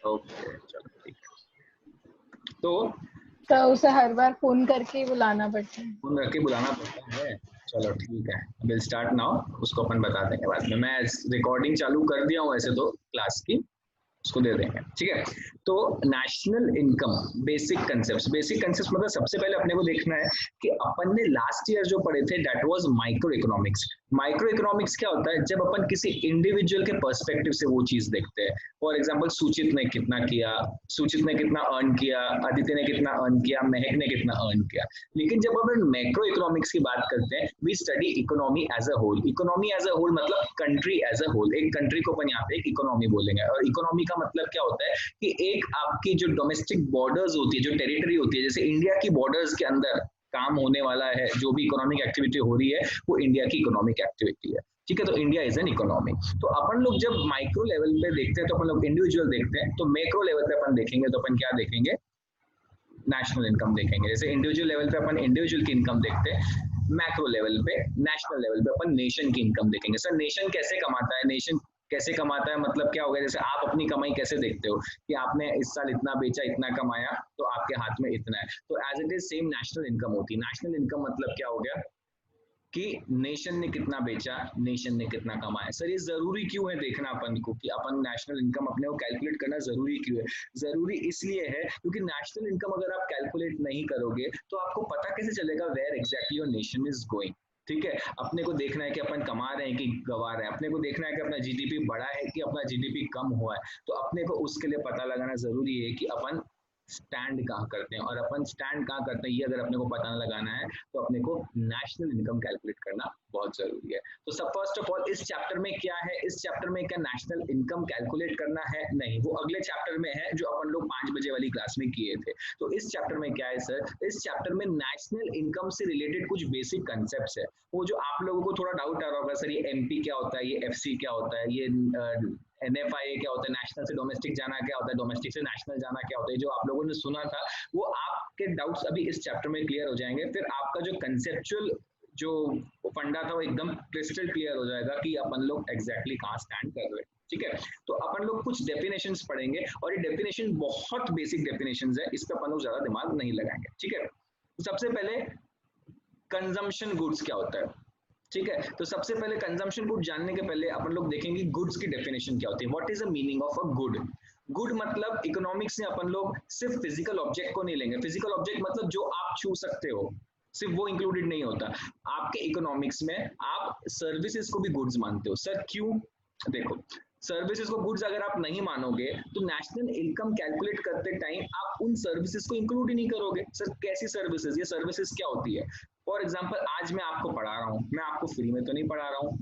Okay चलो ठीक है। तो उसे हर बार फोन करके बुलाना पड़ता है। फोन करके बुलाना पड़ता है। चलो ठीक है, विल स्टार्ट नाउ। उसको अपन बता देंगे बाद में। मैं रिकॉर्डिंग चालू कर दिया हूँ ऐसे तो क्लास की, उसको दे देंगे, ठीक है। तो नेशनल इनकम बेसिक कंसेप्ट मतलब सबसे पहले अपने को देखना है कि अपन ने लास्ट ईयर जो पढ़े थे that was micro economics. Micro economics क्या होता है, जब अपन किसी इंडिविजुअल के पर्सपेक्टिव से वो चीज देखते हैं। फॉर एग्जांपल सुचित ने कितना किया, सुचित ने कितना अर्न किया, आदित्य ने कितना अर्न किया, महक ने कितना अर्न किया। लेकिन जब अपन मैक्रो इकोनॉमिक्स की बात करते हैं, we study economy as a whole. Economy as a whole मतलब कंट्री एज अ होल। एक कंट्री को अपन यहाँ पे एक इकोनॉमी बोलेंगे। और इकोनॉमी का मतलब क्या होता है कि एक आपकी जो डोमेस्टिक बॉर्डर्स होती है, जो टेरिटरी होती है, जैसे इंडिया की बॉर्डर्स के अंदर काम होने वाला है, जो भी इकोनॉमिक एक्टिविटी हो रही है वो इंडिया की इकोनॉमिक एक्टिविटी है, ठीक है। तो इंडिया इज एन इकोनॉमी। तो अपन लोग जब माइक्रो लेवल पे देखते हैं तो अपन लोग इंडिविजुअल देखते हैं, तो मैक्रो लेवल पे अपन देखेंगे तो अपन क्या देखेंगे, नेशनल इनकम देखेंगे। जैसे इंडिविजुअल लेवल पे अपन इंडिविजुअल की इनकम देखते हैं, मैक्रो लेवल पे नेशनल लेवल पे अपन नेशन की इनकम देखेंगे। सर नेशन कैसे कमाता है, नेशन कैसे कमाता है मतलब क्या होगा, जैसे आप अपनी कमाई कैसे देखते हो कि आपने इस साल इतना बेचा, इतना कमाया, तो आपके हाथ में इतना है। तो as it is same national income होती है। नेशनल इनकम मतलब क्या हो गया कि नेशन ने कितना बेचा, नेशन ने कितना कमाया। सर ये जरूरी क्यों है देखना अपन को कि अपन नेशनल इनकम अपने को कैलकुलेट करना जरूरी क्यों है? जरूरी इसलिए है क्योंकि नेशनल इनकम अगर आप कैलकुलेट नहीं करोगे तो आपको पता कैसे चलेगा where exactly your nation is going, ठीक है। अपने को देखना है कि अपन कमा रहे हैं कि गवा रहे हैं, अपने को देखना है कि अपना जीडीपी बढ़ा है कि अपना जीडीपी कम हुआ है। तो अपने को उसके लिए पता लगाना जरूरी है कि अपन स्टैंड कहाँ करते हैं, और अपन स्टैंड कहाँ करते हैं ये अगर अपने को पता लगाना है तो अपने को नेशनल इनकम कैलकुलेट करना बहुत जरूरी है। तो सब फर्स्ट ऑफ ऑल इस चैप्टर में क्या है, इस चैप्टर में क्या नेशनल इनकम कैलकुलेट करना है? नहीं, वो अगले चैप्टर में है जो अपन लोग 5 बजे वाली क्लास में किए थे। तो इस चैप्टर में क्या है सर, इस चैप्टर में नेशनल इनकम से रिलेटेड कुछ बेसिक कंसेप्ट है। वो जो आप लोगों को थोड़ा डाउट आ रहा होगा, सर ये एमपी क्या होता है, ये एफसी क्या होता है, ये एनएफआईए क्या होता है, नेशनल से डोमेस्टिक जाना क्या होता है, डोमेस्टिक से नेशनल जाना क्या होता है, जो आप लोगों ने सुना था वो आपके डाउट्स अभी इस चैप्टर में क्लियर हो जाएंगे। फिर आपका जो कंसेप्चुअल जो फंडा था वो एकदम क्रिस्टल क्लियर हो जाएगा कि अपन लोग एग्जैक्टली कहाँ स्टैंड कर रहे हैं, ठीक है। तो अपन लोग कुछ डेफिनेशंस पढ़ेंगे और ये डेफिनेशन बहुत बेसिक डेफिनेशंस है, इस पे अपन लोग ज्यादा दिमाग नहीं लगाएंगे, ठीक है। तो सबसे पहले कंजम्पशन गुड्स क्या होता है, ठीक है। तो सबसे पहले कंजम्पशन गुड जानने के पहले अपन लोग देखेंगे गुड्स की डेफिनेशन क्या होती है। What is the meaning of a good? Good मतलब इकोनॉमिक्स में अपन लोग सिर्फ फिजिकल ऑब्जेक्ट को नहीं लेंगे। फिजिकल ऑब्जेक्ट मतलब जो आप छू सकते हो, सिर्फ वो इंक्लूडेड नहीं होता। आपके इकोनॉमिक्स में आप सर्विसेज को भी गुड्स मानते हो। सर क्यों? देखो, सर्विसेज को गुड्स अगर आप नहीं मानोगे तो नेशनल इनकम कैलकुलेट करते टाइम आप उन सर्विसेज को इंक्लूड ही नहीं करोगे। सर कैसी सर्विसेज? ये सर्विसेज क्या होती है? फॉर एग्जाम्पल आज मैं आपको पढ़ा रहा हूँ, मैं आपको फ्री में तो नहीं पढ़ा रहा हूँ,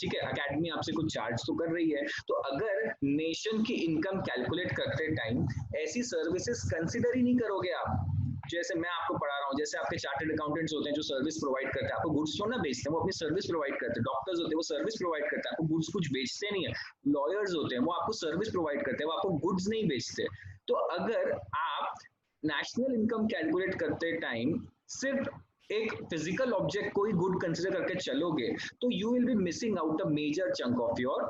ठीक है। अकेडमी आपसे कुछ चार्ज तो कर रही है। तो अगर नेशन की इनकम कैलकुलेट करते टाइम ऐसी सर्विसेज कंसिडर ही नहीं करोगे आप, जैसे मैं आपको पढ़ा रहा हूँ, जैसे आपके चार्टर्ड अकाउंटेंट्स होते हैं जो सर्विस प्रोवाइड करते हैं, आपको गुड्स थोड़ा ना बेचते हैं, वो अपनी सर्विस प्रोवाइड करते हैं। डॉक्टर्स होते हैं वो सर्विस प्रोवाइड करते हैं, आपको गुड्स कुछ बेचते नहीं है। लॉयर्स होते हैं वो आपको सर्विस प्रोवाइड करते हैं, वो आपको गुड्स नहीं बेचते। तो अगर आप नेशनल इनकम कैलकुलेट करते टाइम सिर्फ एक फिजिकल ऑब्जेक्ट को ही गुड कंसिडर करके चलोगे तो you will be missing out a major chunk of your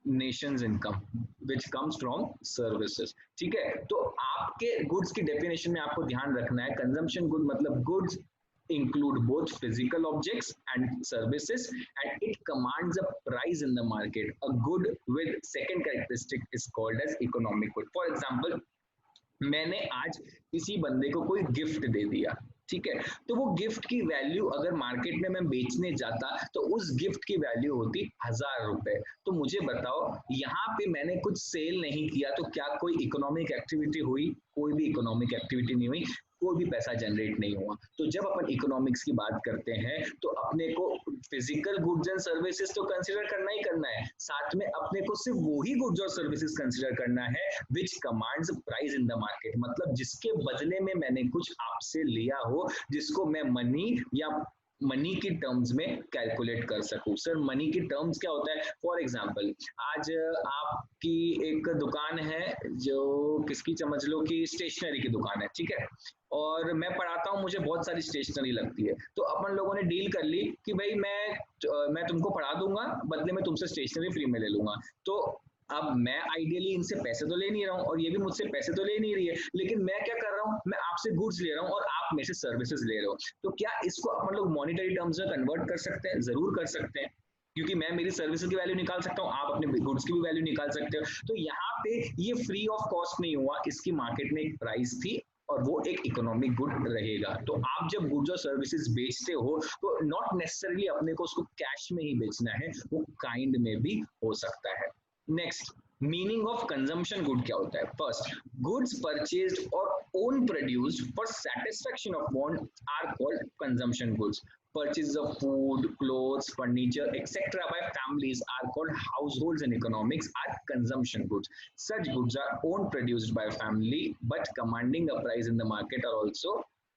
nation's income which comes from services, ठीक है। तो आपके गुड्स की डेफिनेशन में आपको ध्यान रखना है, कंजम्पशन गुड मतलब goods include both physical objects and services and it commands a price in the market. A good with second characteristic is called as economic good. For example, मैंने आज किसी बंदे को कोई गिफ्ट दे दिया, ठीक है। तो वो गिफ्ट की वैल्यू अगर मार्केट में मैं बेचने जाता तो उस गिफ्ट की वैल्यू होती 1000 रुपए। तो मुझे बताओ यहाँ पे मैंने कुछ सेल नहीं किया तो क्या कोई इकोनॉमिक एक्टिविटी हुई? कोई भी इकोनॉमिक एक्टिविटी नहीं हुई, कोई भी पैसा जनरेट नहीं हुआ। तो जब अपन इकोनॉमिक्स की बात करते हैं तो अपने को फिजिकल गुड्स एंड सर्विसेज तो कंसिडर करना ही करना है, साथ में अपने को सिर्फ वही गुड्स और सर्विसेज कंसिडर करना है which commands price in the market, मतलब जिसके बदले में मैंने कुछ आपसे लिया हो, जिसको मैं मनी या मनी की टर्म्स में कैलकुलेट कर सकूं। सर मनी की टर्म्स क्या होता है? फॉर एग्जांपल आज आपकी एक दुकान है जो किसकी, समझ लो कि स्टेशनरी की दुकान है, ठीक है। और मैं पढ़ाता हूँ, मुझे बहुत सारी स्टेशनरी लगती है, तो अपन लोगों ने डील कर ली कि भाई मैं तुमको पढ़ा दूंगा, बदले में तुमसे स्टेशनरी फ्री में ले लूंगा। तो अब मैं आइडियली इनसे पैसे तो ले नहीं रहा हूँ और ये भी मुझसे पैसे तो ले नहीं रही है, लेकिन मैं क्या कर रहा हूँ, मैं आपसे गुड्स ले रहा हूँ और आप मेरे से सर्विसेज ले रहे हो। तो क्या इसको अपन लोग मॉनिटरी टर्म्स में कन्वर्ट कर सकते हैं? जरूर कर सकते हैं, क्योंकि मैं मेरी सर्विसेज की वैल्यू निकाल सकता हूँ, आप अपने गुड्स की भी वैल्यू निकाल सकते हो। तो यहाँ पे ये फ्री ऑफ कॉस्ट नहीं हुआ, इसकी मार्केट में एक प्राइस थी और वो एक इकोनॉमिक गुड रहेगा। तो आप जब गुड्स और सर्विसेज बेचते हो तो नॉट नेसेसरीली अपने को उसको कैश में ही बेचना है, वो काइंड में भी हो सकता है। Next, meaning of consumption good क्या होता है? फर्स्ट, गुड्स परचेज्ड और own produced for satisfaction of want are called consumption goods. Purchases of food, clothes, furniture, etc. by families are called households in economics are consumption goods. Such goods are own produced by a family but commanding a price in the market are also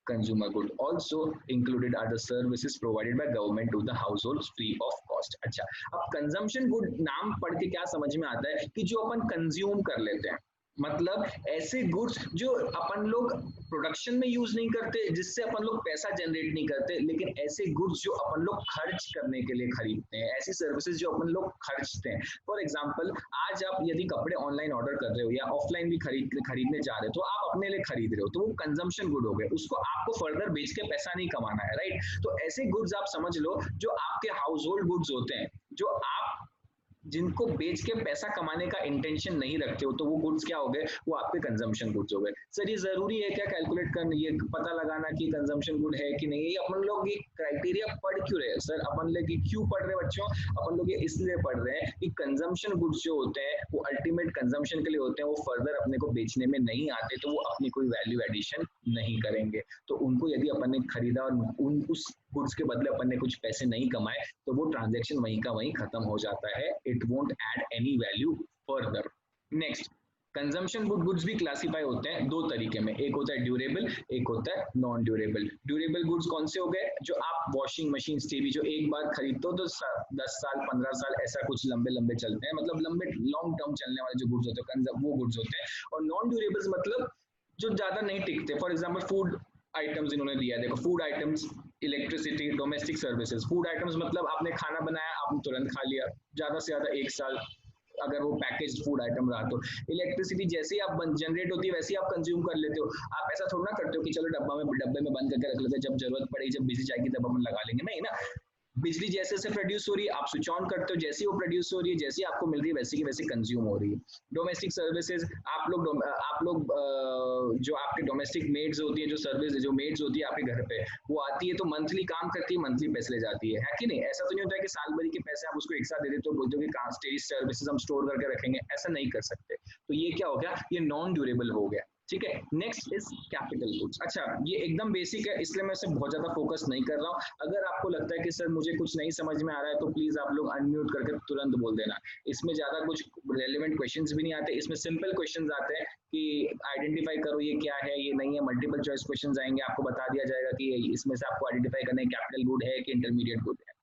consumer good. Also included are the services provided by government to the households free of cost. अच्छा, अब consumption good नाम पढ़ के क्या समझ में आता है कि जो अपन कंज्यूम कर लेते हैं, मतलब ऐसे गुड्स जो अपन लोग प्रोडक्शन में यूज नहीं करते, जिससे अपन लोग पैसा जनरेट नहीं करते, लेकिन ऐसे गुड्स जो अपन लोग खर्च करने के लिए खरीदते हैं, ऐसी सर्विसेज जो अपन लोग खर्चते हैं। फॉर एग्जांपल, आज आप यदि कपड़े ऑनलाइन ऑर्डर कर रहे हो या ऑफलाइन भी खरीदने जा रहे हो, तो आप अपने लिए खरीद रहे हो, तो वो कंजम्पशन गुड हो गए, उसको आपको फर्दर बेच के पैसा नहीं कमाना है, राइट? तो ऐसे गुड्स आप समझ लो जो आपके हाउस होल्ड गुड्स होते हैं, जो आप जिनको बेच के पैसा कमाने का इंटेंशन नहीं रखते हो, तो वो गुड्स क्या हो गए, वो आपके कंजम्पशन गुड्स हो गए। सर ये जरूरी है क्या कैलकुलेट करना, ये पता लगाना कि कंजम्पशन गुड है कि नहीं? ये अपन लोग ये क्राइटेरिया पढ़ क्यों रहे हैं सर? अपन लोग क्यों पढ़ रहे हैं बच्चों? अपन लोग ये इसलिए पढ़ रहे हैं कि कंजम्पशन गुड्स जो होते हैं वो अल्टीमेट कंजम्पशन के लिए होते हैं, वो फर्दर अपने को बेचने में नहीं आते, तो वो अपनी कोई वैल्यू एडिशन नहीं करेंगे। तो उनको यदि अपन ने खरीदा और उस गुड्स के बदले अपन ने कुछ पैसे नहीं कमाए, तो वो ट्रांजेक्शन वहीं का वहीं खत्म हो जाता है, it won't add any value further. Next, consumption goods भी क्लासिफाई होते हैं दो तरीके में, एक होता है ड्यूरेबल, एक होता है नॉन ड्यूरेबल। ड्यूरेबल गुड्स कौन से हो गए? जो आप वॉशिंग मशीन, टीवी जो एक बार खरीदते हो तो 10 साल 15 साल ऐसा कुछ लंबे लंबे चलते हैं, मतलब लंबे लॉन्ग टर्म चलने वाले जो गुड्स होते हैं वो गुड्स होते हैं। और नॉन ड्यूरेबल्स मतलब जो ज्यादा नहीं टिकते। फॉर एग्जाम्पल फूड आइटम्स इन्होंने दिया है, देखो food items, electricity, domestic services. Food items मतलब आपने खाना बनाया, आपने तुरंत खा लिया, ज्यादा से ज्यादा 1 साल अगर वो पैकेज्ड फूड आइटम रहा तो। इलेक्ट्रिसिटी जैसे ही आप जनरेट होती है वैसे ही आप कंज्यूम कर लेते हो, आप ऐसा थोड़ा ना करते हो कि चलो डब्बे में बंद करके रख लेते हैं, जब जरूरत पड़ेगी, जब बिजली जाएगी तब अपन लगा लेंगे, नहीं ना। बिजली जैसे से प्रोड्यूस हो रही है, आप स्विच ऑन करते हो, जैसे ही वो प्रोड्यूस हो रही है, जैसे ही आपको मिल रही है, वैसे की वैसे कंज्यूम हो रही है। डोमेस्टिक सर्विसेज, आप लोग जो आपके डोमेस्टिक मेड्स होती है, जो सर्विस जो मेड्स होती है आपके घर पे, वो आती है तो मंथली काम करती है, मंथली पैसे ले जाती है कि नहीं? ऐसा तो नहीं होता है कि साल भर के पैसे आप उसको एक साथ दे देते हो, बोलते हो कि स्टेज सर्विसेज हम स्टोर करके रखेंगे, ऐसा नहीं कर सकते। तो ये क्या हो गया, ये नॉन ड्यूरेबल हो गया, ठीक है। Next is capital goods. अच्छा, ये एकदम बेसिक है, इसलिए मैं इसे बहुत ज्यादा फोकस नहीं कर रहा हूँ। अगर आपको लगता है कि सर मुझे कुछ नहीं समझ में आ रहा है, तो प्लीज आप लोग अनम्यूट करके तुरंत बोल देना। इसमें ज्यादा कुछ रेलेवेंट क्वेश्चंस भी नहीं आते, इसमें सिंपल क्वेश्चंस आते हैं कि आइडेंटिफाई करो ये क्या है, ये नहीं है। मल्टीपल चॉइस क्वेश्चंस आएंगे, आपको बता दिया जाएगा कि इसमें से आपको आइडेंटिफाई करना है कैपिटल गुड है कि इंटरमीडिएट गुड है,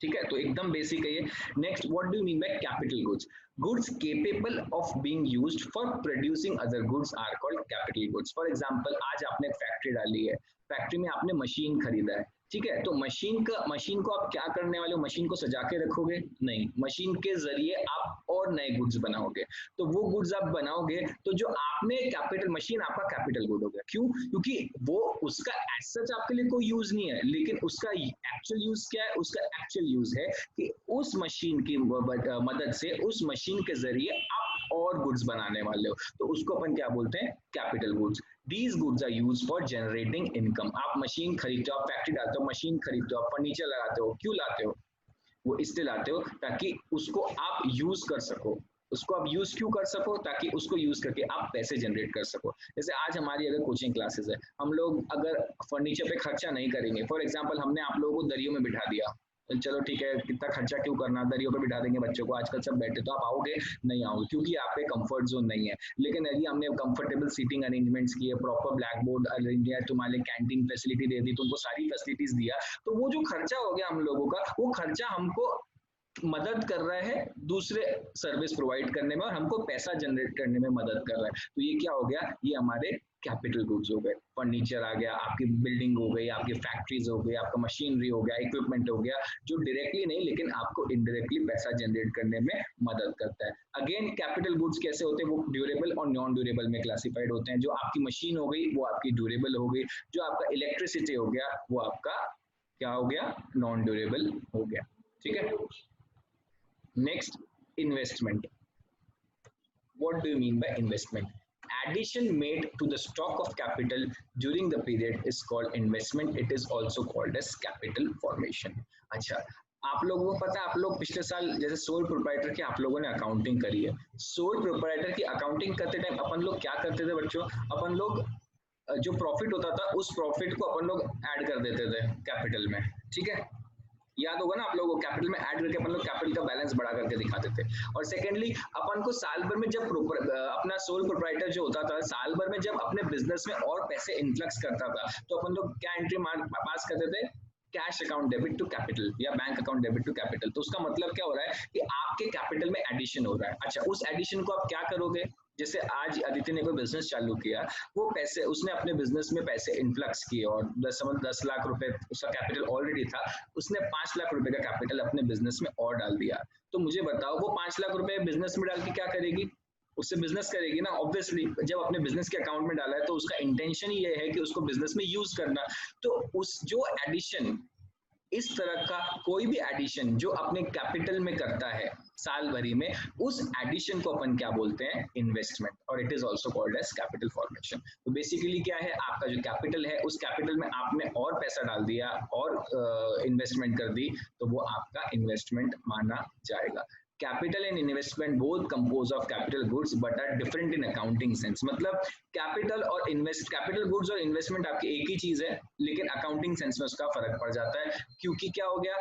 ठीक है। तो एकदम बेसिक है ये। Next, what do you mean by capital goods? Goods capable of being used for producing other goods are called capital goods. For example, आज आपने एक फैक्ट्री डाली है, फैक्ट्री में आपने मशीन खरीदा है, ठीक है। तो मशीन को आप क्या करने वाले हो? मशीन को सजा के रखोगे? नहीं, मशीन के जरिए आप और नए गुड्स बनाओगे। तो वो गुड्स आप बनाओगे, तो जो आपने कैपिटल, मशीन आपका कैपिटल गुड हो गया। क्यों? क्योंकि वो उसका एज सच आपके लिए कोई यूज नहीं है, लेकिन उसका एक्चुअल यूज क्या है? उसका एक्चुअल यूज है कि उस मशीन की मदद से, उस मशीन के जरिए आप और गुड्स बनाने वाले हो, तो उसको अपन क्या बोलते हैं? Capital goods. These goods are used for generating income. आप मशीन खरीदते हो, आप फैक्ट्री डालते हो, मशीन खरीदते हो, आप फर्नीचर लगाते हो, क्यों लाते हो? वो इसलिए लाते हो ताकि उसको आप यूज कर सको। उसको आप यूज क्यों कर सको? ताकि उसको यूज करके आप पैसे जनरेट कर सको। जैसे आज हमारी अगर कोचिंग क्लासेस है, हम लोग अगर फर्नीचर पे खर्चा नहीं करेंगे, फॉर एग्जांपल हमने आप लोगों को दरियों में बिठा दिया, चलो ठीक है, कितना खर्चा क्यों करना, दरियों पे बिठा देंगे बच्चों को, आजकल सब बैठे, तो आप आओगे नहीं? आओगे, क्योंकि आप पे कंफर्ट जोन नहीं है। लेकिन यदि हमने कंफर्टेबल सीटिंग अरेंजमेंट्स किए, प्रॉपर ब्लैक बोर्ड अरेंज किया, तुम्हारे कैंटीन फैसिलिटी दे दी, तुमको सारी फैसिलिटीज दिया, तो वो जो खर्चा हो गया हम लोगों का, वो खर्चा हमको मदद कर रहा है दूसरे सर्विस प्रोवाइड करने में और हमको पैसा जनरेट करने में मदद कर रहा है। तो ये क्या हो गया, ये हमारे कैपिटल गुड्स हो गए। फर्नीचर आ गया, आपकी बिल्डिंग हो गई, आपकी फैक्ट्रीज हो गई, आपका मशीनरी हो गया, इक्विपमेंट हो गया, जो डायरेक्टली नहीं लेकिन आपको इनडायरेक्टली पैसा जनरेट करने में मदद करता है। अगेन कैपिटल गुड्स कैसे होते हैं, वो ड्यूरेबल और नॉन ड्यूरेबल में क्लासिफाइड होते हैं। जो आपकी मशीन हो गई वो आपकी ड्यूरेबल हो गई, जो आपका इलेक्ट्रिसिटी हो गया वो आपका क्या हो गया, नॉन ड्यूरेबल हो गया। ठीक है, next investment. What do you mean by investment? Addition made to the stock of capital during the period is called investment. It is also called as capital formation. अच्छा, आप लोगों को पता है, आप लोग पिछले साल जैसे सोल प्रोप्राइटर की आप लोगों ने अकाउंटिंग करी है। सोल प्रोप्राइटर की अकाउंटिंग करते टाइम अपन लोग क्या करते थे बच्चों, अपन लोग जो प्रॉफिट होता था उस प्रॉफिट को अपन लोग ऐड कर देते थे कैपिटल में। ठीक है, याद होगा ना आप लोगों को, कैपिटल में ऐड करके अपन लोग कैपिटल का बैलेंस बढ़ा करके दिखाते थे। और सेकेंडली अपन को साल भर में जब अपना सोल प्रोप्राइटर जो होता था, साल भर में जब अपने बिजनेस में और पैसे इन्फ्लक्स करता था तो अपन लोग क्या एंट्री पास करते थे, cash account debit to capital या bank account debit to capital. तो उसका मतलब क्या हो रहा है कि आपके कैपिटल में एडिशन हो रहा है। अच्छा, उस एडिशन को आप क्या करोगे, जैसे आज अदिति ने कोई बिजनेस चालू किया, वो पैसे उसने अपने बिजनेस में पैसे इन्फ्लक्स किए और 10 लाख रुपए उसका कैपिटल ऑलरेडी था, उसने 5 लाख रुपए का कैपिटल अपने बिजनेस में और डाल दिया। तो मुझे बताओ वो 5 लाख रुपए बिजनेस में डाल के क्या करेगी, उससे बिजनेस करेगी ना ऑब्वियसली। जब अपने बिजनेस के अकाउंट में डाला है तो उसका इंटेंशन ये है कि उसको बिजनेस में यूज करना। तो उस जो एडिशन, इस तरह का कोई भी एडिशन जो अपने कैपिटल में करता है साल भरी में, उस एडिशन को अपन क्या बोलते हैं, इन्वेस्टमेंट, और it is also called as capital formation. तो बेसिकली क्या है, आपका जो कैपिटल है उस कैपिटल में आपने और पैसा डाल दिया और इन्वेस्टमेंट कर दी, तो वो आपका इन्वेस्टमेंट माना जाएगा। Capital and investment both compose of capital goods but are different in accounting sense. मतलब कैपिटल और कैपिटल गुड्स और इन्वेस्टमेंट आपकी एक ही चीज है, लेकिन अकाउंटिंग सेंस में उसका फर्क पड़ जाता है। क्योंकि क्या हो गया,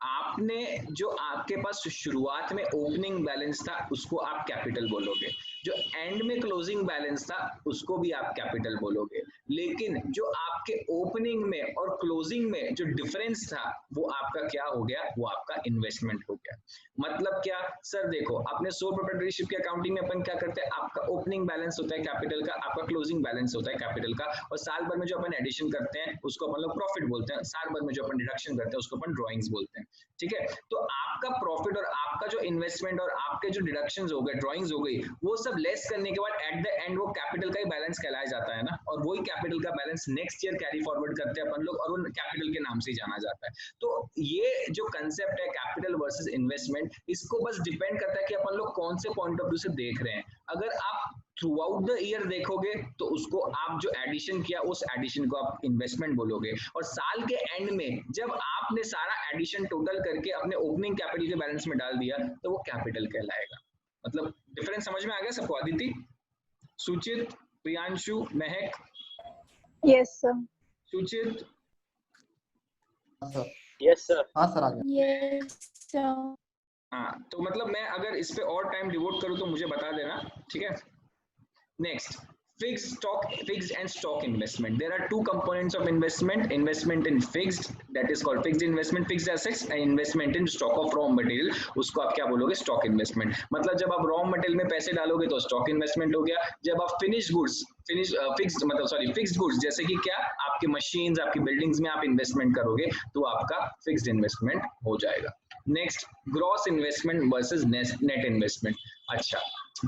आपने जो आपके पास शुरुआत में ओपनिंग बैलेंस था उसको आप कैपिटल बोलोगे, जो एंड में क्लोजिंग बैलेंस था उसको भी आप कैपिटल बोलोगे, लेकिन जो आपके ओपनिंग में और क्लोजिंग में जो डिफरेंस था वो आपका क्या हो गया, वो आपका इन्वेस्टमेंट हो गया। मतलब क्या सर, देखो अपने सोल प्रोप्राइटरशिप की अकाउंटिंग में अपन क्या करते हैं, आपका ओपनिंग बैलेंस होता है कैपिटल का, आपका क्लोजिंग बैलेंस होता है कैपिटल का, और साल भर में जो अपन एडिशन करते हैं उसको अपन लोग प्रॉफिट बोलते हैं, साल भर में जो अपन डिडक्शन करते हैं उसको अपन ड्रॉइंग्स बोलते हैं। ठीक है, तो आपका प्रॉफिट और आपका जो इन्वेस्टमेंट और आपके जो डिडक्शंस हो गए, ड्राइंग्स हो गई, वो सब लेस करने के बाद एट द एंड वो कैपिटल का ही बैलेंस कहलाया जाता है ना, और वही कैपिटल का balance next year carry forward करते हैं अपन लोग, और वो कैपिटल के नाम से ही जाना जाता है। तो ये जो कंसेप्ट है कैपिटल वर्सेस इन्वेस्टमेंट, इसको बस डिपेंड करता है कि अपन लोग कौन से पॉइंट ऑफ व्यू से देख रहे हैं। अगर आप थ्रू आउट द ईयर देखोगे तो उसको आप जो एडिशन किया उस एडिशन को आप इन्वेस्टमेंट बोलोगे, और साल के एंड में जब आपने सारा एडिशन टोटल करके अपने ओपनिंग कैपिटल के बैलेंस में डाल दिया तो वो कैपिटल कहलाएगा। मतलब डिफरेंस समझ में आ गया सबको? Aditi, Suchit, Priyanshu, Mahak? Yes sir. Suchit? Yes sir. हाँ सर, आ गया। Yes sir. हाँ, तो मतलब मैं अगर इस पे और टाइम डिवोट करूँ तो मुझे बता देना, ठीक है? Next, fixed and stock investment. There are two components of investment: investment in fixed, that is called fixed investment, fixed assets, and investment in stock of raw material, उसको आप क्या बोलोगे, stock investment। मतलब जब आप raw material में पैसे डालोगे तो stock investment हो गया, जब आप finished goods फिक्स्ड गुड्स जैसे कि क्या, आपके मशीन्स, आपकी बिल्डिंग्स में आप इन्वेस्टमेंट करोगे तो आपका फिक्स्ड इन्वेस्टमेंट हो जाएगा। Next, gross investment versus net investment. अच्छा,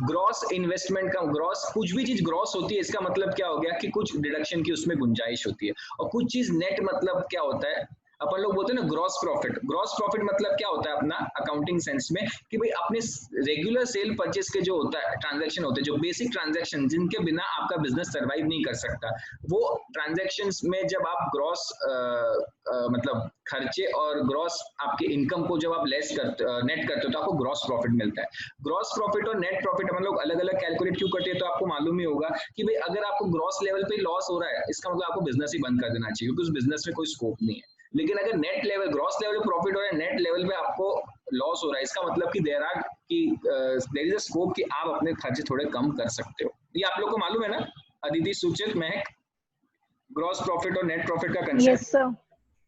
ग्रॉस इन्वेस्टमेंट का, ग्रॉस कुछ भी चीज ग्रॉस होती है इसका मतलब क्या हो गया कि कुछ डिडक्शन की उसमें गुंजाइश होती है, और कुछ चीज नेट मतलब क्या होता है, अपन लोग बोलते हैं ना ग्रॉस प्रॉफिट। ग्रॉस प्रॉफिट मतलब क्या होता है अपना अकाउंटिंग सेंस में कि भाई अपने रेगुलर सेल परचेस के जो होता है ट्रांजैक्शन होते हैं, जो बेसिक ट्रांजैक्शन जिनके बिना आपका बिजनेस सर्वाइव नहीं कर सकता, वो ट्रांजैक्शंस में जब आप ग्रॉस मतलब खर्चे और ग्रॉस आपके इनकम को जब आप लेस करते, नेट करते हो तो आपको ग्रॉस प्रॉफिट मिलता है। ग्रॉस प्रॉफिट और नेट प्रॉफिट हम लोग अलग अलग कैलकुलेट क्यों करते हैं, तो आपको मालूम ही होगा कि भाई अगर आपको ग्रॉस लेवल पे लॉस हो रहा है इसका मतलब आपको बिजनेस ही बंद कर देना चाहिए, क्योंकि उस बिजनेस में कोई स्कोप नहीं है। लेकिन अगर नेट लेवल, ग्रॉस लेवल पे प्रॉफिट हो रहा है, नेट लेवल पे आपको लॉस हो रहा है, इसका मतलब कि देयर इज अ स्कोप कि आप अपने खर्चे थोड़े कम कर सकते हो। ये आप लोग को मालूम है ना, अदिति, सुचित, महक, ग्रॉस प्रॉफिट और नेट प्रॉफिट का कंसेप्ट? Yes sir.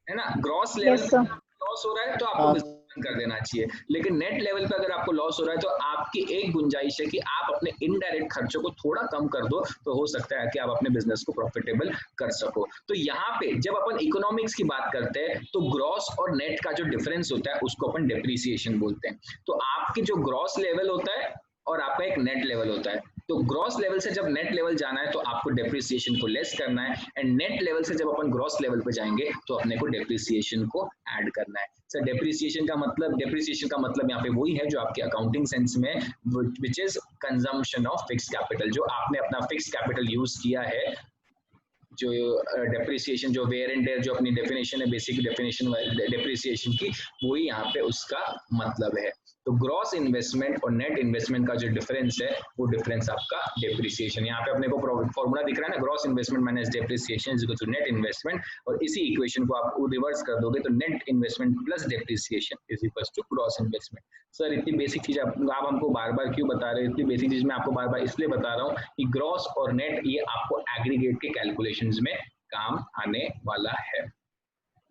है ना, ग्रॉस लेवल पे लॉस हो रहा है तो आपको बिजनेस कर देना चाहिए। लेकिन नेट लेवल पे अगर आपको लॉस हो रहा है तो आपकी एक गुंजाइश है कि आप अपने इनडायरेक्ट खर्चों को थोड़ा कम कर दो, तो हो सकता है कि आप अपने बिजनेस को प्रॉफिटेबल कर सको। तो यहाँ पे जब अपन इकोनॉमिक्स की बात करते हैं तो ग्रॉस और नेट का जो डिफरेंस होता है उसको अपन डेप्रिसिएशन बोलते हैं। तो आपके जो ग्रॉस लेवल होता है और आपका एक नेट लेवल होता है, तो ग्रॉस लेवल से जब नेट लेवल जाना है तो आपको डेप्रिसिएशन को लेस करना है, एंड नेट लेवल से जब अपन ग्रॉस लेवल पे जाएंगे तो अपने को डेप्रिसिएशन को ऐड करना है। सर डेप्रिसिएशन का मतलब यहाँ पे वही है जो आपके अकाउंटिंग सेंस में, which is consumption of fix capital. जो आपने अपना फिक्स कैपिटल यूज किया है, जो डेप्रिसिएशन, जो वेयर एंड टेयर, जो अपनी डेफिनेशन है, बेसिक डेफिनेशन डेप्रिसिएशन की, वही यहाँ पे उसका मतलब है। तो ग्रॉस इन्वेस्टमेंट और नेट इन्वेस्टमेंट का जो डिफरेंस है वो डिफरेंस आपका डेप्रिसिएशन। यहाँ पे अपने को फॉर्मूला दिख रहा है ना, gross investment minus depreciation is equal to net investment, और इसी इक्वेशन को आप रिवर्स कर दोगे तो net investment plus depreciation is equal to gross investment. Sir इतनी बेसिक चीज आप हमको बार बार क्यों बता रहे हो? इतनी बेसिक चीज मैं आपको बार बार इसलिए बता रहा हूँ कि ग्रॉस और नेट ये आपको एग्रीगेट के कैलकुलेशंस में काम आने वाला है।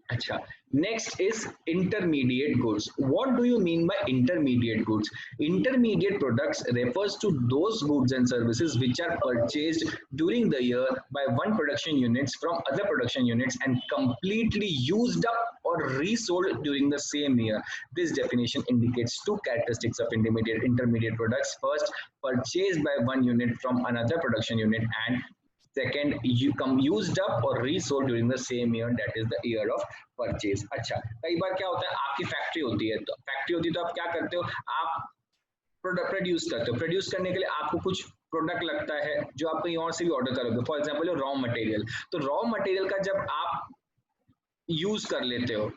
अच्छा, next is intermediate goods. What do you mean by intermediate goods? Intermediate products refers to those goods and services which are purchased during the year by one production units from other production units and completely used up or resold during the same year. This definition indicates two characteristics of intermediate products. First, purchased by one unit from another production unit, and second, you come used up or resold during the same year, that is the year of purchase. अच्छा, कई बार क्या होता है, आपकी factory होती है, तो factory होती है तो आप क्या करते हो, आप प्रोडक्ट प्रोड्यूस करते हो। प्रोड्यूस करने के लिए आपको कुछ प्रोडक्ट लगता है जो आप कहीं और से भी ऑर्डर करोगे, फॉर एग्जाम्पल रॉ मटेरियल। तो रॉ मटेरियल का जब आप यूज कर लेते हो,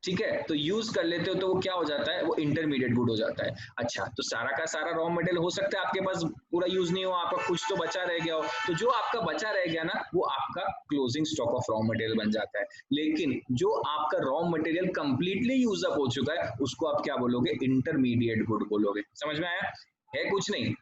ठीक है, तो यूज कर लेते हो तो वो क्या हो जाता है, वो इंटरमीडिएट गुड हो जाता है। अच्छा, तो सारा का सारा रॉ मटेरियल हो सकता है आपके पास पूरा यूज नहीं हो, आपका कुछ तो बचा रह गया हो, तो जो आपका बचा रह गया ना, वो आपका closing stock of raw material बन जाता है। लेकिन जो आपका raw material completely use up हो चुका है, उसको आप क्या बोलोगे, इंटरमीडिएट गुड बोलोगे। समझ में आया? है कुछ नहीं,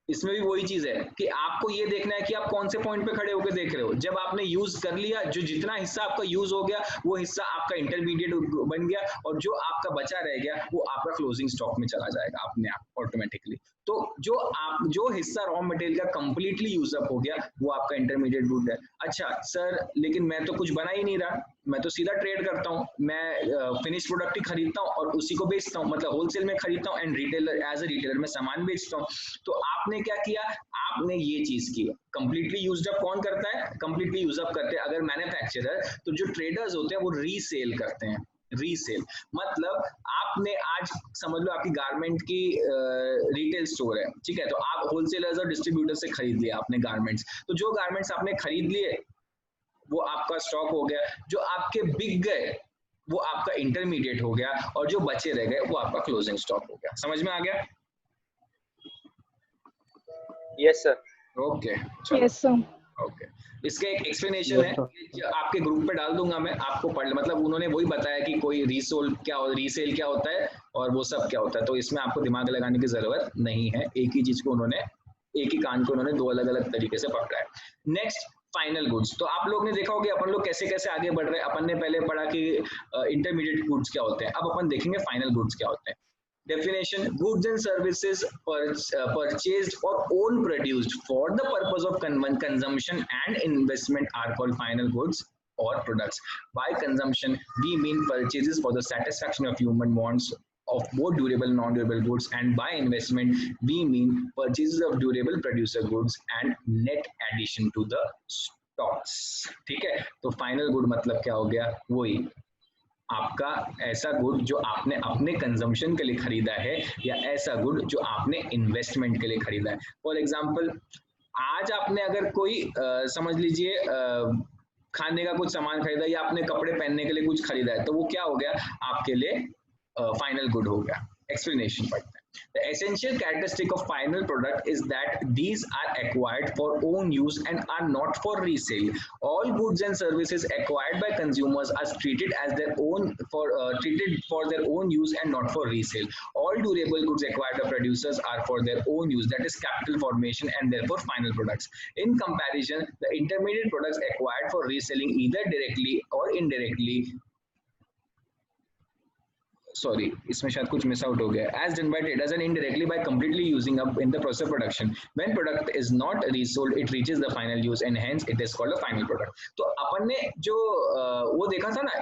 इसमें भी वही चीज है कि आपको ये देखना है कि आप कौन से पॉइंट पे खड़े होकर देख रहे हो। जब आपने यूज कर लिया, जो जितना हिस्सा आपका यूज हो गया वो हिस्सा आपका इंटरमीडिएट बन गया, और जो आपका बचा रह गया वो आपका क्लोजिंग स्टॉक में चला जाएगा अपने आप ऑटोमेटिकली। तो जो हिस्सा रॉ मटेरियल का कंप्लीटली यूज अप हो गया वो आपका इंटरमीडिएट गुड है। अच्छा सर, लेकिन मैं तो कुछ बना ही नहीं रहा, मैं तो सीधा ट्रेड करता हूँ, मैं फिनिश प्रोडक्ट ही खरीदता हूँ और उसी को बेचता हूँ, मतलब होलसेल में खरीदता हूँ and retailer, as a retailer में सामान बेचता हूँ। तो आपने क्या किया, आपने ये चीज की, कंप्लीटली यूज्ड अप कौन करता है, कंप्लीटली यूज अप करते हैं अगर मैन्युफैक्चरर, तो जो ट्रेडर्स होते हैं वो रीसेल करते हैं। रीसेल मतलब आपने आज समझ लो आपकी गारमेंट की रिटेल स्टोर है, ठीक है, तो आप होलसेलर्स और डिस्ट्रीब्यूटर से खरीद लिया आपने गारमेंट्स, तो जो गारमेंट्स आपने खरीद लिए वो आपका स्टॉक हो गया, जो आपके बिक गए वो आपका इंटरमीडिएट हो गया, और जो बचे रह गए वो आपका क्लोजिंग स्टॉक हो गया। समझ में आ गया? Yes sir. Okay, Yes, sir. Okay, इसका एक एक्सप्लेनेशन है, आपके ग्रुप पे डाल दूंगा मैं, आपको पढ़, मतलब उन्होंने वही बताया कि कोई रीसेल क्या होता है और वो सब क्या होता है, तो इसमें आपको दिमाग लगाने की जरूरत नहीं है, एक ही चीज को उन्होंने, एक ही कान को उन्होंने दो अलग अलग तरीके से पकड़ा है। Next, final goods. तो आप लोग ने देखा होगा अपन लोग कैसे कैसे आगे बढ़ रहे हैं। अपन ने पहले पढ़ा कि इंटरमीडिएट गुड्स क्या होते हैं, अब अपन देखेंगे फाइनल गुड्स क्या होते हैं। Definition: goods and services purchased or own produced for the purpose of consumption and investment are called final goods or products. By consumption we mean purchases for the satisfaction of human wants of both durable and non-durable goods, and by investment we mean purchases of durable producer goods and net addition to the stocks. ठीक है, तो final good मतलब क्या हो गया, वही आपका ऐसा गुड जो आपने अपने कंजम्पशन के लिए खरीदा है, या ऐसा गुड जो आपने इन्वेस्टमेंट के लिए खरीदा है। फॉर एग्जांपल, आज आपने अगर कोई समझ लीजिए खाने का कुछ सामान खरीदा या आपने कपड़े पहनने के लिए कुछ खरीदा है, तो वो क्या हो गया, आपके लिए फाइनल गुड हो गया। एक्सप्लेनेशन पढ़ते हैं। The essential characteristic of final product is that these are acquired for own use and are not for resale. All goods and services acquired by consumers are treated as their own treated for their own use and not for resale. All durable goods acquired by producers are for their own use, that is capital formation, and therefore final products. In comparison, the intermediate products acquired for reselling either directly or indirectly, sorry इसमें शायद कुछ miss out हो गया. As done by traders and indirectly by completely using up in the process of production. When product is not resold, it reaches the final use and hence it is called a final product. तो अपन ने जो वो देखा था ना,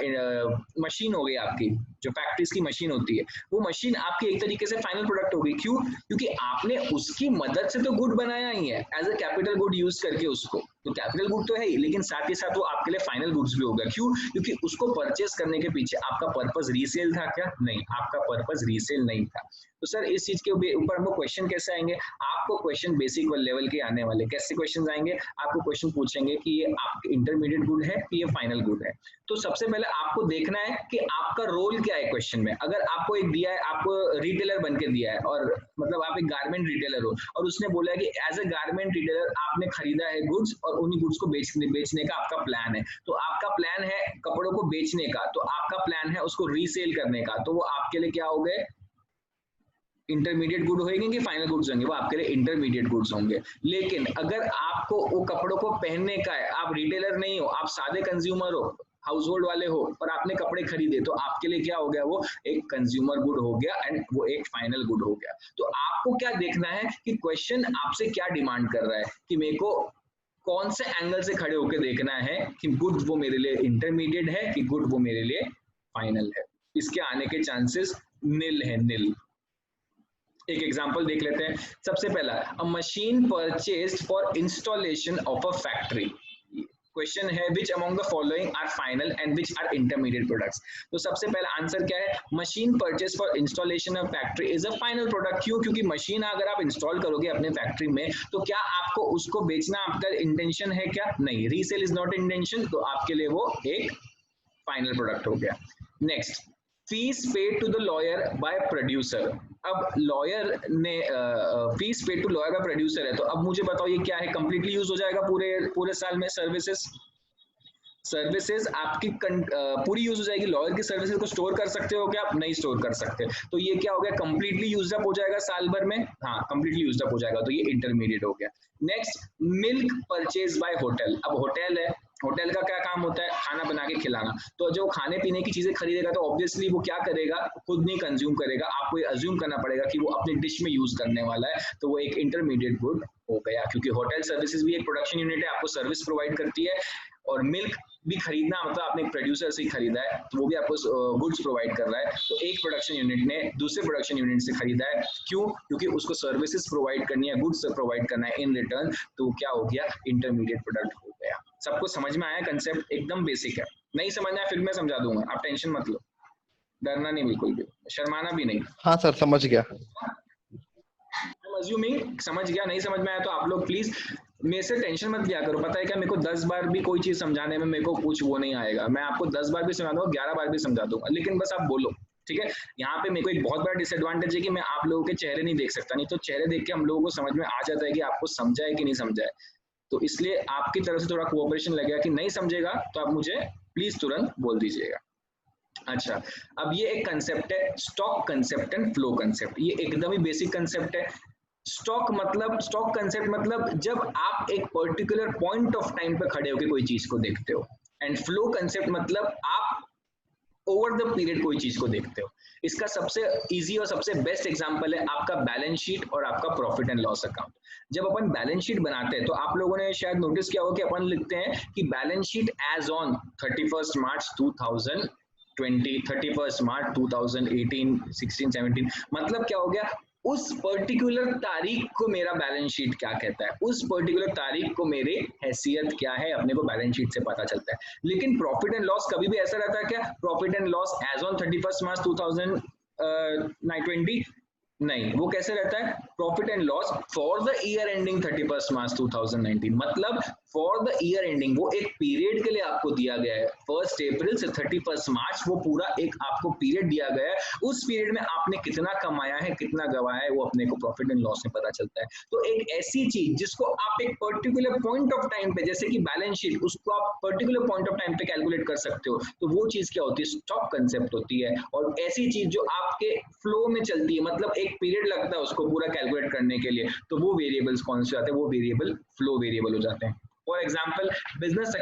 machine हो गई आपकी, जो फैक्ट्रीज की मशीन होती है, वो मशीन आपकी एक तरीके से फाइनल प्रोडक्ट होगी. क्यों? क्योंकि आपने उसकी मदद से तो गुड बनाया ही है as a capital good use करके उसको. तो कैपिटल गुड तो है ही, लेकिन साथ ही साथ वो आपके लिए फाइनल गुड्स भी हो गया. क्यों? क्योंकि उसको परचेस करने के पीछे आपका पर्पस रीसेल था क्या? नहीं, आपका पर्पस रीसेल नहीं था. तो सर इस चीज के ऊपर हमको क्वेश्चन कैसे आएंगे? आपको क्वेश्चन बेसिक लेवल के आने वाले. कैसे क्वेश्चन आएंगे? आपको क्वेश्चन पूछेंगे कि ये आपके इंटरमीडिएट गुड है कि ये फाइनल गुड है. तो सबसे पहले आपको देखना है कि आपका रोल क्या है क्वेश्चन में. अगर आपको एक दिया है, आपको रिटेलर बन के दिया है, और मतलब आप एक गारमेंट रिटेलर हो और उसने बोला है कि एज अ गारमेंट रिटेलर आपने खरीदा है गुड्स और उन्हीं गुड्स को बेचने का आपका प्लान है. तो आपका प्लान है कपड़ों को बेचने का, तो आपका प्लान है उसको रीसेल करने का. तो वो आपके लिए क्या हो गए? इंटरमीडिएट गुड होंगे कि फाइनल गुड्स होंगे? वो आपके लिए इंटरमीडिएट गुड्स होंगे. लेकिन अगर आपको वो कपड़ों को पहनने का है, आप रिटेलर नहीं हो, आप सादे कंज्यूमर हो, हाउस होल्ड वाले हो, पर आपने कपड़े खरीदे, तो आपके लिए क्या हो गया? वो एक कंज्यूमर गुड हो गया एंड वो एक फाइनल गुड हो गया. तो आपको क्या देखना है कि क्वेश्चन आपसे क्या डिमांड कर रहा है, कि मेरे को कौन से एंगल से खड़े होकर देखना है कि गुड वो मेरे लिए इंटरमीडिएट है कि गुड वो मेरे लिए फाइनल है. इसके आने के चांसेस निल है, निल. एक एग्जांपल देख लेते हैं. सबसे पहला, a machine purchased for installation of a factory. Question है which among the following are final and which are intermediate products. तो सबसे पहला आंसर क्या है? Machine purchase for installation of factory is a final product. क्यों? क्योंकि machine अगर आप इंस्टॉल करोगे अपने फैक्ट्री में, तो क्या आपको उसको बेचना आपका इंटेंशन है क्या? नहीं, रीसेल इज नॉट इंटेंशन. तो आपके लिए वो एक फाइनल प्रोडक्ट हो गया. Next, fees paid to the lawyer by producer. अब लॉयर ने fees paid to lawyer by producer है, तो अब मुझे बताओ ये क्या है? कंप्लीटली यूज हो जाएगा पूरे साल में. सर्विसेज आपकी पूरी यूज हो जाएगी. लॉयर की सर्विसेज को स्टोर कर सकते हो क्या? आप नहीं स्टोर कर सकते. तो ये क्या हो गया? कंप्लीटली यूज अप हो जाएगा साल भर में. हाँ, कंप्लीटली यूज अप हो जाएगा, तो ये इंटरमीडिएट हो गया. Next, milk purchase by hotel. अब होटल है, होटल का क्या काम होता है? खाना बना के खिलाना. तो जो खाने पीने की चीजें खरीदेगा तो ऑब्वियसली वो क्या करेगा? खुद नहीं कंज्यूम करेगा, आपको ये अज्यूम करना पड़ेगा कि वो अपने डिश में यूज करने वाला है. तो वो एक इंटरमीडिएट गुड हो गया, क्योंकि होटल सर्विसेज भी एक प्रोडक्शन यूनिट है, आपको सर्विस प्रोवाइड करती है. और मिल्क भी खरीदना मतलब आपने एक प्रोड्यूसर से खरीदा है, तो वो भी आपको गुड्स प्रोवाइड कर रहा है. तो एक प्रोडक्शन यूनिट ने दूसरे प्रोडक्शन यूनिट से खरीदा है. क्यों? क्योंकि उसको सर्विसेज प्रोवाइड करनी है, गुड्स प्रोवाइड करना है इन रिटर्न. तो क्या हो गया? इंटरमीडिएट प्रोडक्ट हो गया. सबको समझ में आया? कंसेप्ट एकदम बेसिक है. नहीं समझ में आया फिर मैं समझा दूंगा, आप टेंशन मत लो, डरना नहीं, बिल्कुल भी शर्माना भी नहीं. हाँ सर, समझ गया. अज्यूमिंग समझ गया. नहीं समझ में आया तो आप लोग प्लीज मेरे से टेंशन मत लिया करो. पता है क्या, मेरे को 10 बार भी कोई चीज समझाने में मेरे को कुछ वो नहीं आएगा. मैं आपको 10 बार भी समझा दूंगा, 11 बार भी समझा दूंगा, लेकिन बस आप बोलो. ठीक है? यहाँ पे मेरे को एक बहुत बड़ा डिसएडवांटेज है कि मैं आप लोगों के चेहरे नहीं देख सकता. नहीं तो चेहरे देख के हम लोगों को समझ में आ जाता है कि आपको समझा है कि नहीं समझा है. तो इसलिए आपकी तरफ से थोड़ा कोऑपरेशन लगेगा. कि नहीं समझेगा तो आप मुझे प्लीज तुरंत बोल दीजिएगा. अच्छा, अब ये एक कंसेप्ट है, stock concept and flow concept. ये एकदम ही बेसिक कंसेप्ट है. स्टॉक कंसेप्ट मतलब जब आप एक पर्टिकुलर पॉइंट ऑफ टाइम पे खड़े होकर कोई चीज को देखते हो. एंड फ्लो कंसेप्ट मतलब आप ओवर द पीरियड कोई चीज को देखते हो. इसका सबसे इजी और सबसे बेस्ट एग्जांपल है आपका बैलेंस शीट और आपका प्रॉफिट एंड लॉस अकाउंट. जब अपन बैलेंस शीट बनाते हैं तो आप लोगों ने शायद नोटिस किया होगा कि अपन लिखते हैं कि balance sheet as on 31 March 2020, 31 March 2018, 16, 17. मतलब क्या हो गया? उस पर्टिकुलर तारीख को मेरा बैलेंस शीट क्या कहता है, उस पर्टिकुलर तारीख को मेरी हैसियत क्या है, अपने को बैलेंस शीट से पता चलता है. लेकिन प्रॉफिट एंड लॉस कभी भी ऐसा रहता है क्या? Profit and loss as on 31 March 2020 नहीं. वो कैसे रहता है? Profit and loss for the year ending 31 March 2019. मतलब फॉर द ईयर एंडिंग, वो एक पीरियड के लिए आपको दिया गया है. 1 अप्रैल से 31 मार्च, वो पूरा एक आपको पीरियड दिया गया है. उस पीरियड में आपने कितना कमाया है, कितना गवाया है, वो अपने को प्रॉफिट एंड लॉस में पता चलता है. तो एक ऐसी चीज जिसको आप एक पर्टिकुलर पॉइंट ऑफ टाइम पे, जैसे कि बैलेंस शीट, उसको आप पर्टिकुलर पॉइंट ऑफ टाइम पे कैलकुलेट कर सकते हो. तो वो चीज क्या होती है? स्टॉक कंसेप्ट होती है. और ऐसी चीज जो आपके फ्लो में चलती है, मतलब एक पीरियड लगता है उसको पूरा कैलकुलेट करने के लिए, तो वो वेरिएबल्स कौन से आते हैं? वो वेरिएबल फ्लो वेरिएबल हो जाते हैं. For example, business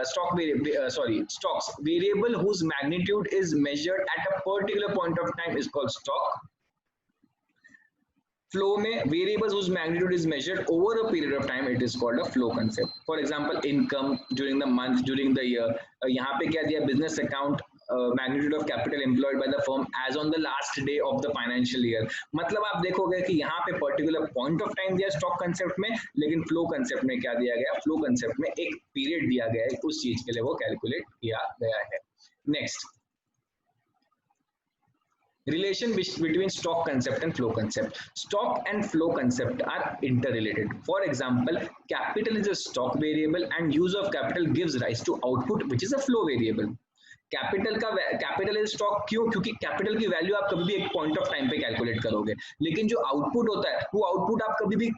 stocks variable whose magnitude is measured at a particular point of time is called stock. Flow में variables whose magnitude is measured over a period of time, it is called a flow concept. For example, income during the month, during the year. यहाँ पे क्या दिया, business account magnitude of capital employed by the firm as on the last day of the financial year. मतलब आप देखोगे कि यहाँ पे particular point of time दिया stock concept में, लेकिन flow concept में क्या दिया गया, flow concept में एक period दिया गया है, उस चीज के लिए वो calculate किया गया है. Next, relation between stock concept and flow concept. Stock and flow concept are interrelated. For example, capital is a stock variable and use of capital gives rise to output which is a flow variable. Capital is stock क्यों, क्योंकि capital की value आप कभी भी एक point of time पे calculate करोगे, लेकिन जो आउटपुट होता है वो आउटपुट आप कभी भी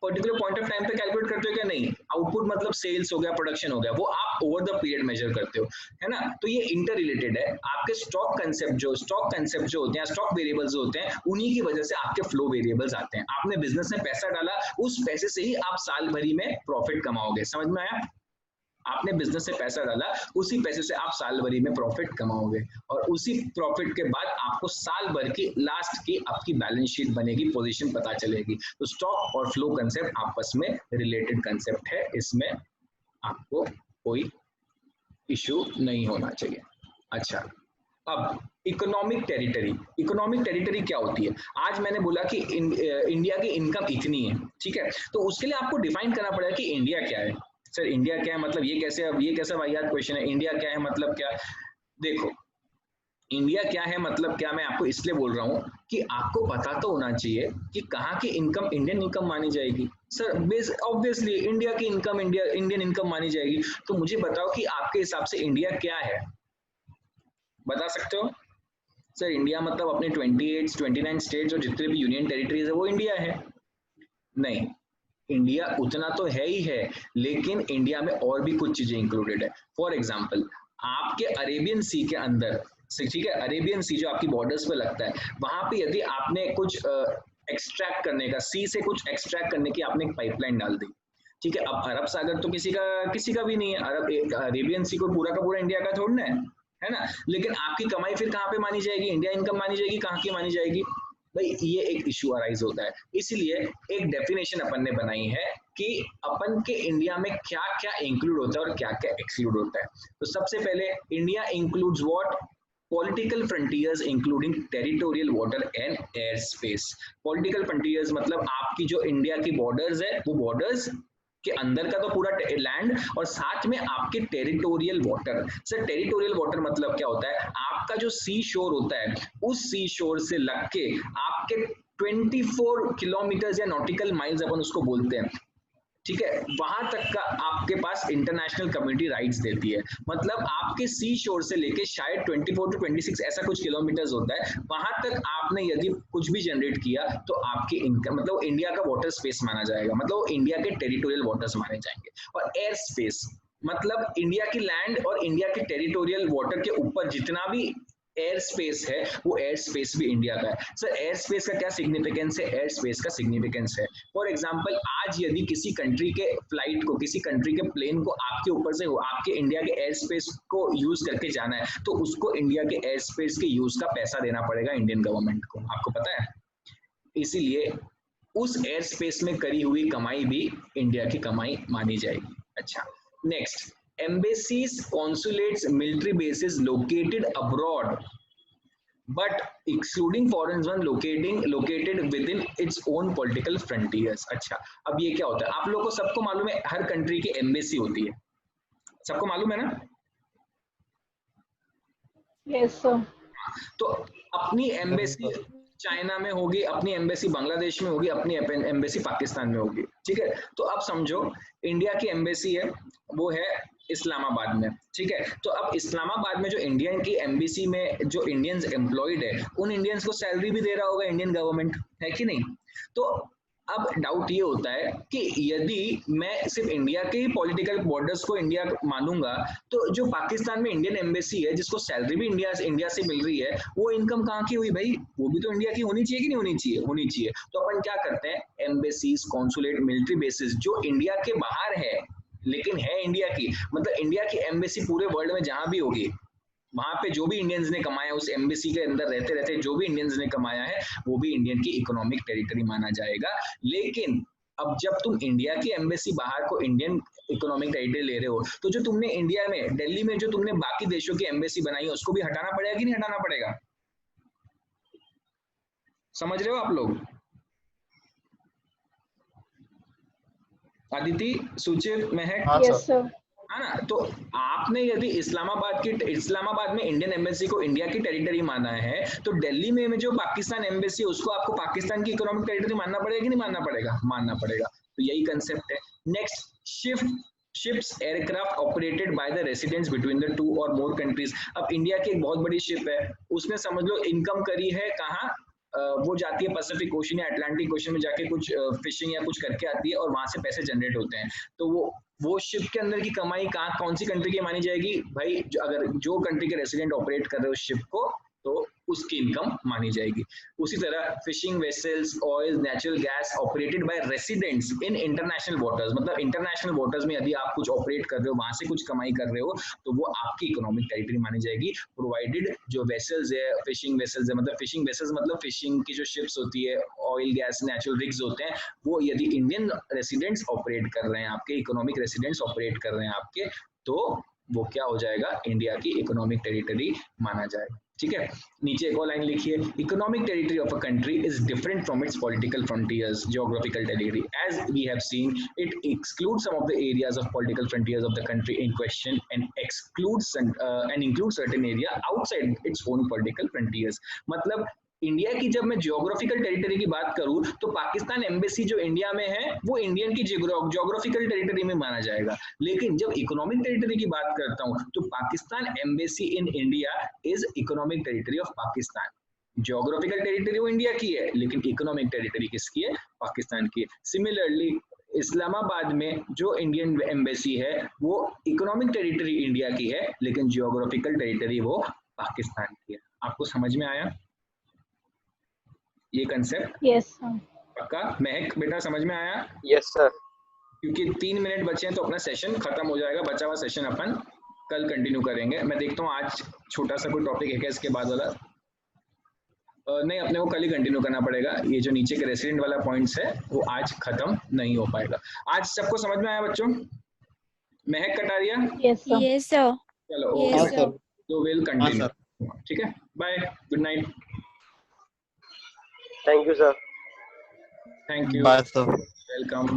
पर्टिकुलर पॉइंट ऑफ टाइम पे कैलकुलेट करते हो क्या, नहीं. आउटपुट मतलब सेल्स हो गया, प्रोडक्शन हो गया, वो आप ओवर द पीरियड मेजर करते हो, है ना. तो ये इंटर रिलेटेड है. आपके स्टॉक कंसेप्ट जो होते हैं, स्टॉक वेरिएबल्स होते हैं, उन्हीं की वजह से आपके फ्लो वेरिएबल्स आते हैं. आपने बिजनेस में पैसा डाला, उस पैसे से ही आप साल भरी में प्रॉफिट कमाओगे. समझ में आया. आपने बिजनेस से पैसा डाला, उसी पैसे से आप साल भरी में प्रॉफिट कमाओगे, और उसी प्रॉफिट के बाद आपको साल भर की लास्ट की आपकी बैलेंस शीट बनेगी, पोजीशन पता चलेगी. तो स्टॉक और फ्लो कंसेप्ट आपस में रिलेटेड कंसेप्ट है, इसमें आपको कोई इशू नहीं होना चाहिए. अच्छा, अब इकोनॉमिक टेरिटरी क्या होती है. आज मैंने बोला कि इंडिया की इनकम इतनी है, ठीक है. तो उसके लिए आपको डिफाइन करना पड़ेगा कि इंडिया क्या है. सर इंडिया क्या है मतलब, ये कैसा वाहियात क्वेश्चन है. इंडिया क्या है मतलब क्या. देखो, इंडिया क्या है मतलब क्या, मैं आपको इसलिए बोल रहा हूँ कि आपको पता तो होना चाहिए कि कहाँ की इनकम इंडियन इनकम मानी जाएगी. सर ऑब्वियसली इंडिया की इनकम इंडियन इनकम मानी जाएगी. तो मुझे बताओ कि आपके हिसाब से इंडिया क्या है, बता सकते हो. सर इंडिया मतलब अपने 29 स्टेट्स और जितने भी यूनियन टेरिटरीज है वो इंडिया है. नहीं, इंडिया उतना तो है ही है, लेकिन इंडिया में और भी कुछ चीजें इंक्लूडेड है. फॉर एग्जांपल, आपके अरेबियन सी के अंदर, ठीक है, अरेबियन सी जो आपकी बॉर्डर्स पे लगता है, वहां पे यदि आपने कुछ एक्सट्रैक्ट करने का, सी से कुछ एक्सट्रैक्ट करने की आपने एक पाइपलाइन डाल दी, ठीक है. अब अरब सागर तो किसी का भी नहीं है. अरेबियन सी को पूरा का पूरा इंडिया का छोड़ना है ना. लेकिन आपकी कमाई फिर कहाँ पे मानी जाएगी, इंडिया इनकम मानी जाएगी, कहाँ की मानी जाएगी भाई. ये एक इशू अराइज होता है. इसलिए एक डेफिनेशन अपन ने बनाई है कि अपन के इंडिया में क्या क्या इंक्लूड होता है और क्या क्या एक्सक्लूड होता है. तो सबसे पहले, India includes what, political frontiers including territorial water and air space. Political frontiers मतलब आपकी जो इंडिया की बॉर्डर्स है, वो बॉर्डर्स के अंदर का तो पूरा लैंड, और साथ में आपके territorial water. Sir territorial water मतलब क्या होता है, आपका जो सी शोर होता है, उस सी शोर से लग के आपके 24 किलोमीटर या नॉटिकल माइल्स अपन उसको बोलते हैं, ठीक है, वहां तक का आपके पास इंटरनेशनल कम्युनिटी राइट्स देती है. मतलब आपके सी शोर से लेके शायद 24 to 26 ऐसा कुछ किलोमीटर्स होता है, वहां तक आपने यदि कुछ भी जनरेट किया तो आपकी इनकम मतलब इंडिया का वाटर स्पेस माना जाएगा, मतलब इंडिया के टेरिटोरियल वाटर्स माने जाएंगे. और एयर स्पेस मतलब इंडिया की लैंड और इंडिया के टेरिटोरियल वाटर के ऊपर जितना भी एयर स्पेस है, वो एयर स्पेस भी इंडिया का है. सर एयर स्पेस का क्या सिग्निफिकेंस है, एयर स्पेस का सिग्निफिकेंस है, फॉर एग्जांपल, आज यदि किसी कंट्री के फ्लाइट को, किसी कंट्री के प्लेन को आपके ऊपर से आपके इंडिया के एयर स्पेस को यूज करके जाना है, तो उसको इंडिया के एयर स्पेस के यूज का पैसा देना पड़ेगा इंडियन गवर्नमेंट को, आपको पता है. इसीलिए उस एयर स्पेस में करी हुई कमाई भी इंडिया की कमाई मानी जाएगी. अच्छा, next, embassies, consulates, military bases located abroad but excluding foreign one located within its own political frontiers. अच्छा, अब ये क्या होता है, आप लोगों को सबको मालूम है हर कंट्री की एम्बेसी होती है, सबको मालूम है ना. Yes, sir. तो अपनी एम्बेसी चाइना में होगी, अपनी एम्बेसी बांग्लादेश में होगी, अपनी एम्बेसी पाकिस्तान में होगी, ठीक है. तो अब समझो इंडिया की एम्बेसी है, वो है इस्लामाबाद में, ठीक है. तो अब इस्लामाबाद में जो इंडियन की एम्बेसी में जो इंडियंस एम्प्लॉयड है, उन इंडियंस को सैलरी भी दे रहा होगा इंडियन गवर्नमेंट, है कि नहीं. तो अब डाउट ये होता है कि यदि मैं सिर्फ इंडिया के ही पॉलिटिकल बॉर्डर्स को इंडिया मानूंगा, तो जो पाकिस्तान में इंडियन एम्बेसी है जिसको सैलरी भी इंडिया से मिल रही है, वो इनकम कहाँ की हुई भाई, वो भी तो इंडिया की होनी चाहिए कि नहीं होनी चाहिए, होनी चाहिए. तो अपन क्या करते हैं, एम्बेसीज, कॉन्सुलेट, मिलिट्री बेसिस जो इंडिया के बाहर है, लेकिन है इंडिया की। मतलब इंडिया की एम्बेसी पूरे वर्ल्ड में जहां भी होगी, वहां पे जो भी इंडियंस ने कमाया, उस एम्बेसी के अंदर रहते रहते जो भी इंडियंस ने कमाया है, वो भी इंडियन की इकोनॉमिक टेरिटरी माना जाएगा। लेकिन अब जब तुम इंडिया की एम्बेसी बाहर को इंडियन इकोनॉमिक टेरिटरी ले रहे हो, तो जो तुमने इंडिया में दिल्ली में जो तुमने बाकी देशों की एम्बेसी बनाई है, उसको भी हटाना पड़ेगा कि नहीं हटाना पड़ेगा? समझ रहे हो आप लोग? अदिति, सुचित, महक, हाँ Yes, सर। sir. है ना? तो आपने यदि इस्लामाबाद में इंडियन एम्बेसी को इंडिया की टेरिटरी माना है, तो दिल्ली में जो पाकिस्तान एम्बेसी है उसको आपको पाकिस्तान की इकोनॉमिक टेरिटरी मानना पड़ेगा कि नहीं मानना पड़ेगा? मानना पड़ेगा। तो यही कंसेप्ट है। Next, ships aircraft operated by the residents between the two और मोर कंट्रीज। अब इंडिया की एक बहुत बड़ी शिप है, उसने समझ लो इनकम करी है कहाँ, वो जाती है पैसिफिक ओशन या अटलांटिक ओशन में जाके कुछ फिशिंग या कुछ करके आती है और वहां से पैसे जनरेट होते हैं। तो वो शिप के अंदर की कमाई कहाँ, कौन सी कंट्री की मानी जाएगी भाई? अगर जो कंट्री के रेसिडेंट ऑपरेट कर रहे हो शिप को, तो उसकी इनकम मानी जाएगी। उसी तरह fishing vessels, oil, natural gas operated by residents in international waters, मतलब इंटरनेशनल वाटर्स में यदि आप कुछ ऑपरेट कर रहे हो, वहां से कुछ कमाई कर रहे हो, तो वो आपकी इकोनॉमिक टेरिटरी मानी जाएगी, प्रोवाइडेड जो वेसल्स है, फिशिंग वेसल्स है, मतलब फिशिंग वेसल्स मतलब फिशिंग की जो शिप्स होती है, ऑयल गैस नेचुरल रिग्स होते हैं, वो यदि इंडियन रेसिडेंट्स ऑपरेट कर रहे हैं, आपके इकोनॉमिक रेसिडेंट्स ऑपरेट कर रहे हैं आपके, तो वो क्या हो जाएगा? इंडिया की इकोनॉमिक टेरिटरी माना जाएगा। ठीक है, नीचे एक और लाइन लिखिए, economic territory of a country is different from its political frontiers, geographical territory, as we have seen it excludes some of the areas of political frontiers of the country in question and excludes and includes certain area outside its own political frontiers. मतलब India की जब मैं geographical territory की बात करूं, तो Pakistan embassy जो India में है वो इंडियन की जियोग्राफिकल टेरिटरी में माना जाएगा। लेकिन जब इकोनॉमिक टेरिटरी की बात करता हूं, तो Pakistan embassy in India is economic territory of Pakistan. Geographical territory वो इंडिया की है, लेकिन इकोनॉमिक टेरिटरी किसकी है? पाकिस्तान की है। सिमिलरली इस्लामाबाद में जो इंडियन एम्बेसी है वो इकोनॉमिक टेरिटरी इंडिया की है, लेकिन जियोग्राफिकल टेरिटरी वो पाकिस्तान की है। आपको समझ में आया ये कंसेप्ट? Yes, sir. पक्का? महक बेटा समझ में आया? Yes, sir. क्योंकि 3 मिनट बचे हैं तो अपना सेशन खत्म हो जाएगा। बचा हुआ सेशन अपन कल कंटिन्यू करेंगे। मैं देखता हूँ आज छोटा सा कोई टॉपिक है क्या इसके बाद वाला? नहीं, अपने को कल ही कंटिन्यू करना पड़ेगा। ये जो नीचे के रेसिडेंट वाला पॉइंट्स है वो आज खत्म नहीं हो पाएगा। आज सबको समझ में आया बच्चों? Mahak Kataria? Yes, sir. Yes, sir. चलो Yes, ओके, sir. तो विल हाँ कंटिन्यू। सर। ठीक है, bye, good night, Thank you, sir. Thank you, bye sir. Welcome.